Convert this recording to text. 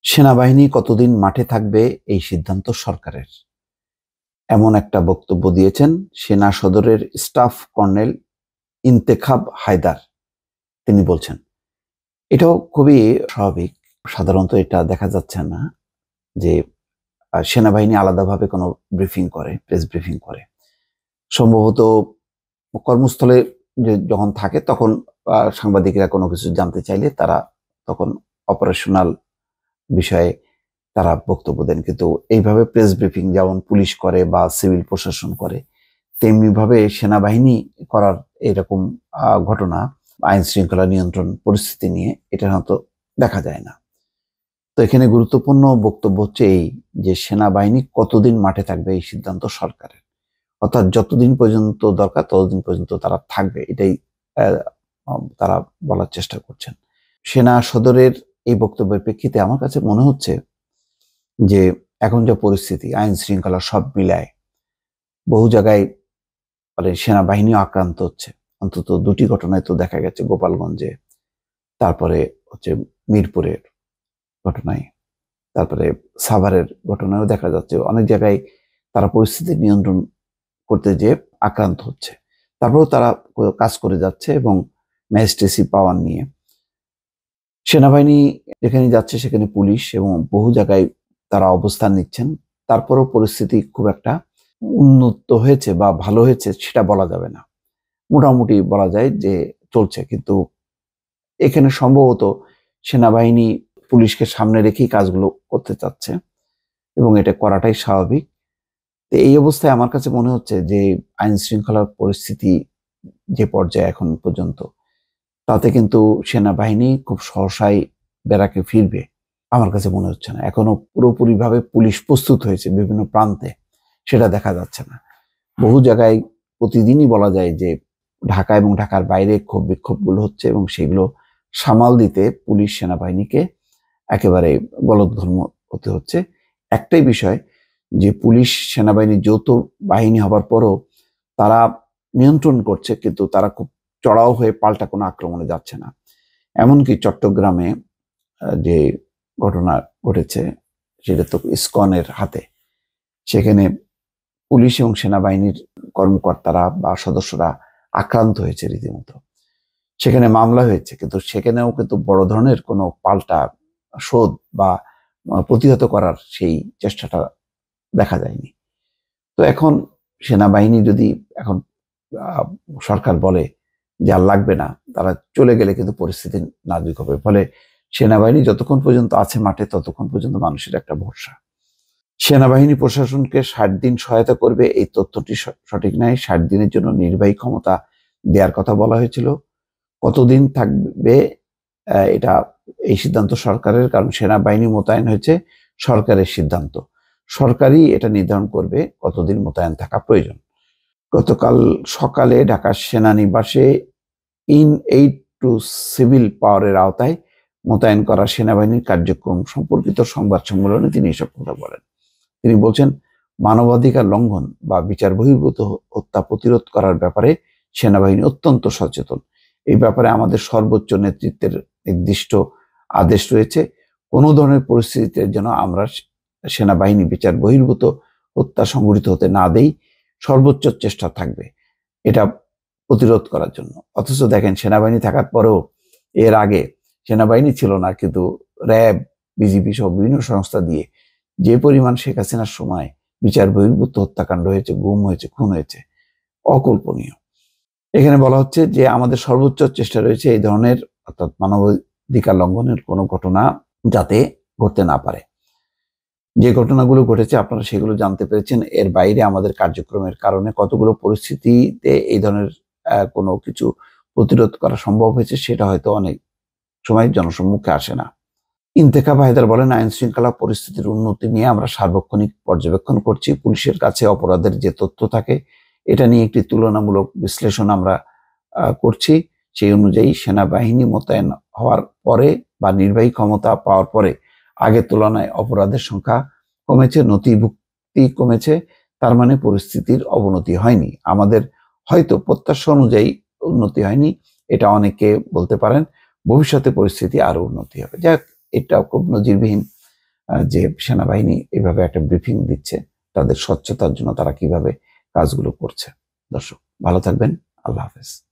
সেনাবাহিনী কতদিন মাঠে থাকবে এই সিদ্ধান্ত সরকারের, এমন একটা বক্তব্য দিয়েছেন সেনা সদরের স্টাফ কর্নেল ইন্তেখাব হায়দার। তিনি বলছেন, এটাও খুবই স্বাভাবিক। সাধারণত এটা দেখা যাচ্ছে না যে সেনাবাহিনী আলাদাভাবে কোনো ব্রিফিং করে, প্রেস ব্রিফিং করে। সম্ভবত কর্মস্থলে যখন থাকে তখন সাংবাদিকরা কোনো কিছু জানতে চাইলে তারা তখন অপারেশনাল বিষয়ে তারা বক্তব্য দেন। কিন্তু এইভাবে প্রেস ব্রিফিং যেমন পুলিশ করে বা সিভিল প্রশাসন করে, তেমনি ভাবে সেনাবাহিনী করার এরকম ঘটনা আইন শৃঙ্খলা নিয়ন্ত্রণ পরিস্থিতি নিয়ে এটা হয়তো দেখা যায় না। তো এখানে গুরুত্বপূর্ণ বক্তব্য হচ্ছে এই যে সেনাবাহিনী কতদিন মাঠে থাকবে এই সিদ্ধান্ত সরকারের, অর্থাৎ যতদিন পর্যন্ত দরকার ততদিন পর্যন্ত তারা থাকবে, এটাই তারা বলার চেষ্টা করছেন। সেনা সদরের এই বক্তব্যের প্রেক্ষিতে আমার কাছে মনে হচ্ছে যে এখন যে পরিস্থিতি, আইন শৃঙ্খলা সব মিলায় বহু জায়গায় মানে সেনাবাহিনীও আক্রান্ত হচ্ছে। অন্তত দুটি ঘটনায় তো দেখা গেছে, গোপালগঞ্জে, তারপরে হচ্ছে মিরপুরের ঘটনায়, তারপরে সাভারের ঘটনায়ও দেখা যাচ্ছে অনেক জায়গায় তারা পরিস্থিতি নিয়ন্ত্রণ করতে যেয়ে আক্রান্ত হচ্ছে। তারপরেও তারা কাজ করে যাচ্ছে এবং ম্যাজিস্ট্রেসি পাওয়ার নিয়ে সেনাবাহিনী যেখানে যাচ্ছে সেখানে পুলিশ এবং বহু জায়গায় তারা অবস্থান নিচ্ছেন। তারপরেও পরিস্থিতি খুব একটা উন্নত হয়েছে বা ভালো হয়েছে সেটা বলা যাবে না, মোটামুটি বলা যায় যে চলছে। কিন্তু এখানে সম্ভবত সেনাবাহিনী পুলিশকে সামনে রেখেই কাজগুলো করতে চাচ্ছে এবং এটা করাটাই স্বাভাবিক। তো এই অবস্থায় আমার কাছে মনে হচ্ছে যে আইন শৃঙ্খলার পরিস্থিতি যে পর্যায়ে এখন পর্যন্ত, তাতে কিন্তু সেনাবাহিনী খুব সহসাই ব্যারাকে ফিরবে আমার কাছে মনে হচ্ছে না। এখনো পুরোপুরিভাবে পুলিশ প্রস্তুত হয়েছে বিভিন্ন প্রান্তে, সেটা দেখা যাচ্ছে না। বহু জায়গায় প্রতিদিনই বলা যায় যে ঢাকা এবং ঢাকার বাইরে ক্ষোভ বিক্ষোভগুলো হচ্ছে এবং সেগুলো সামাল দিতে পুলিশ সেনাবাহিনীকে একেবারে গলদঘর্ম হতে হচ্ছে। একটাই বিষয় যে পুলিশ সেনাবাহিনী যৌথ বাহিনী হবার পরও তারা নিয়ন্ত্রণ করছে, কিন্তু তারা খুব চড়াও হয়ে পাল্টা কোনো আক্রমণে যাচ্ছে না। এমনকি চট্টগ্রামে যে ঘটনা ঘটেছে সেটা তো ইসকনের হাতে, সেখানে পুলিশ এবং সেনাবাহিনীর কর্মকর্তারা বা সদস্যরা আক্রান্ত হয়েছে রীতিমতো। সেখানে মামলা হয়েছে, কিন্তু সেখানেও কিন্তু বড় ধরনের কোনো পাল্টা শোধ বা প্রতিহত করার সেই চেষ্টাটা দেখা যায়নি। তো এখন সেনাবাহিনী যদি এখন সরকার বলে যে আর লাগবে না, তারা চলে গেলে কিন্তু পরিস্থিতি নাজুক হবে। ফলে সেনাবাহিনী যতক্ষণ পর্যন্ত আছে মাঠে ততক্ষণ পর্যন্ত মানুষের একটা ভরসা। সেনাবাহিনী প্রশাসনকে 60 দিন সহায়তা করবে, এই তথ্যটি সঠিক নয়। 60 দিনের জন্য নির্বাহী ক্ষমতা দেওয়ার কথা বলা হয়েছিল। কতদিন থাকবে এটা এই সিদ্ধান্ত সরকারের, কারণ সেনাবাহিনী মোতায়েন হয়েছে সরকারের সিদ্ধান্ত। সরকারই এটা নির্ধারণ করবে কতদিন মোতায়েন থাকা প্রয়োজন। গতকাল সকালে ঢাকা সেনানিবাসে ইন এইড টু সিভিল পাওয়ারের আওতায় মোতায়েন করা সেনাবাহিনীর কার্যক্রম সম্পর্কিত সংবাদ সম্মেলনে তিনি এসব কথা বলেন। তিনি বলছেন, মানবাধিকার লঙ্ঘন বা বিচার বহির্ভূত হত্যা প্রতিরোধ করার ব্যাপারে সেনাবাহিনী অত্যন্ত সচেতন। এই ব্যাপারে আমাদের সর্বোচ্চ নেতৃত্বের নির্দিষ্ট আদেশ রয়েছে। কোনো ধরনের পরিস্থিতিতে যেন আমরা সেনাবাহিনী বিচার বহির্ভূত হত্যা সংঘটিত হতে না দেই, সর্বোচ্চ চেষ্টা থাকবে এটা প্রতিরোধ করার জন্য। অথচ দেখেন, সেনাবাহিনী থাকার পরেও এর আগে সেনাবাহিনী ছিল না, কিন্তু র্যাব, বিজিবি সহ বিভিন্ন সংস্থা দিয়ে যে পরিমাণ শেখ হাসিনার সময় বিচার বহির্ভূত হত্যাকাণ্ড হয়েছে, গুম হয়েছে, খুন হয়েছে, অকল্পনীয়। এখানে বলা হচ্ছে যে আমাদের সর্বোচ্চ চেষ্টা রয়েছে এই ধরনের অর্থাৎ মানবাধিকার লঙ্ঘনের কোনো ঘটনা যাতে ঘটতে না পারে। যে ঘটনাগুলো ঘটেছে আপনারা সেগুলো জানতে পেরেছেন। এর বাইরে আমাদের কার্যক্রমের কারণে কতগুলো পরিস্থিতিতে এই ধরনের কোনো কিছু প্রতিরোধ করা সম্ভব হয়েছে সেটা হয়তো অনেক সময় জনসম্মুখে আসে না। ইন্তেখাব হায়দার বলেন, আইন শৃঙ্খলা পরিস্থিতির উন্নতি নিয়ে আমরা সার্বক্ষণিক পর্যবেক্ষণ করছি। পুলিশের কাছে অপরাধের যে তথ্য থাকে এটা নিয়ে একটি তুলনামূলক বিশ্লেষণ আমরা করছি। সেই অনুযায়ী সেনাবাহিনী মোতায়েন হওয়ার পরে বা নির্বাহী ক্ষমতা পাওয়ার পরে আগের তুলনায় অপরাধের সংখ্যা কমেছে, নথিভুক্তি কমেছে। তার মানে পরিস্থিতির অবনতি হয়নি। আমাদের হয়তো প্রত্যাশা অনুযায়ী উন্নতি হয়নি, এটা অনেকে বলতে পারেন। ভবিষ্যতে পরিস্থিতি আরো উন্নতি হবে। যাক, এটা খুব নজিরবিহীন যে সেনাবাহিনী এভাবে একটা ব্রিফিং দিচ্ছে, তাদের স্বচ্ছতার জন্য তারা কিভাবে কাজগুলো করছে। দর্শক ভালো থাকবেন, আল্লাহ হাফেজ।